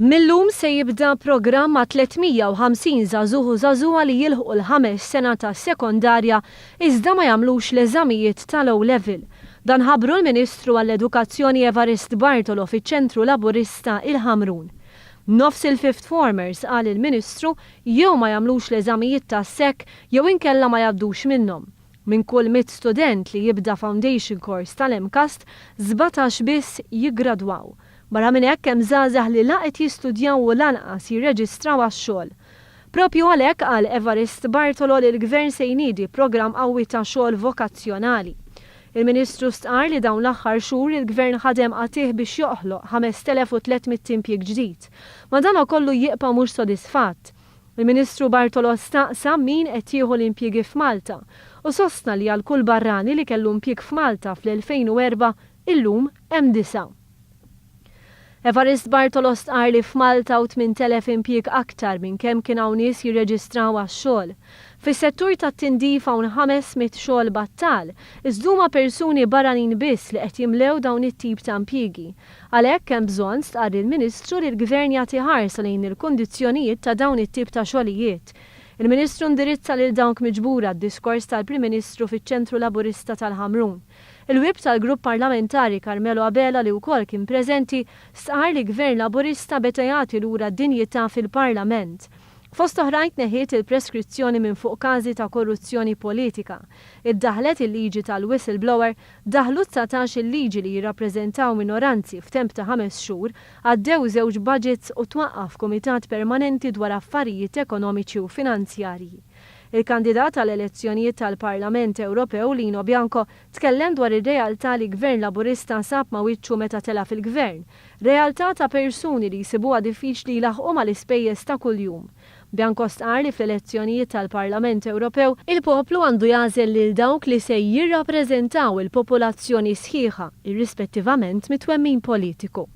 Millum se jibda programm ma' 350 żagħżugħ u żagħżugħa li jilħqu l-ħames sena tas-sekondarja iżda ma jagħmlux l-eżamijiet tal-O'Level. Dan ħabbru l-Ministru għall-Edukazzjoni Evarist Bartolo fiċ-Ċentru Laburista il-Ħamrun. Nofs il-Fifth Formers qal il-Ministru jew ma jagħmlux l-eżamijiet tas-Sec jew inkella ma jagħddux minnhom. Minn kull 100 student li jibda foundation course tal-MCAST, 17 biss jiggradwaw. Barra minn hekk hemm żgħażagħ li laqgħet jistudjaw u lanqas jirreġistraw għax-xogħol. Propju għalhekk qal Evarist Bartolo li l-Gvern se jniedi programm qawwi ta' xogħol vokazzjonali. Il-Ministru stqar li dawn l-aħħar xhur il-Gvern ħadem qatih biex joħloq 5300 impjieg ġdid. Ma dan kollu jibqa' mhux sodisfatt. Il-Ministru Bartolo staqsa min qed jieħu l-impjiegi f'Malta u sostna li għal kull barrani li kellu impjieg f'Malta fl-2004 illum hemm 9. Evarist Bartolo stqar li f'Malta u 8000 impjieg aktar minn kemm kien hawn nies jirreġistraw għax-xogħol. Fis-settur tat-tindif hawn 500 xogħol battal, iżduma persuni barranin biss li qed jimlew dawn it-tip ta' impjiegi. Għalhekk hemm bżonn stqar il-Ministru li l-Gvern jagħti ħarsa lejn il-kundizzjonijiet ta' dawn it-tip ta' xogħlijiet. Il-Ministru ndirizza lil dawk miġbura d-diskors tal-Prim Ministru fiċ-Ċentru Laburista tal-Ħamrun. Il-wib tal-Grupp Parlamentari Carmelo Abela li wkoll kien preżenti stqar li Gvern Laburista beta jagħti lura d-dinjità fil-Parlament. Fost oħrajn neħiet il-preskrizzjoni minn fuq każi ta' korruzzjoni politika. Iddaħlet il-liġi tal-whistleblower, daħlu 19 il-liġi li jirrappreżentaw minoranzi f'temp ta' 5 xhur, għaddew żewġ budgets u twaqqaf Kumitat Permanenti dwar affarijiet ekonomiċi u finanzjarji. Il-kandidat għall-elezzjonijiet tal-Parlament Ewropew Lino Bianco tkellem dwar ir-realtà li Gvern Laburista sab ma' wiċċu meta tela fil-Gvern, realtà ta' persuni li jsibuha diffiċli jlaħqu mal-ispejjeż ta' kuljum. Bianco stqar li fl-elezzjonijiet tal-Parlament Ewropew il-poplu għandu jagħżel lil dawk li se jirrappreżentaw il-popolazzjoni sħiħa, irrispettivament mit-twemmin politiku.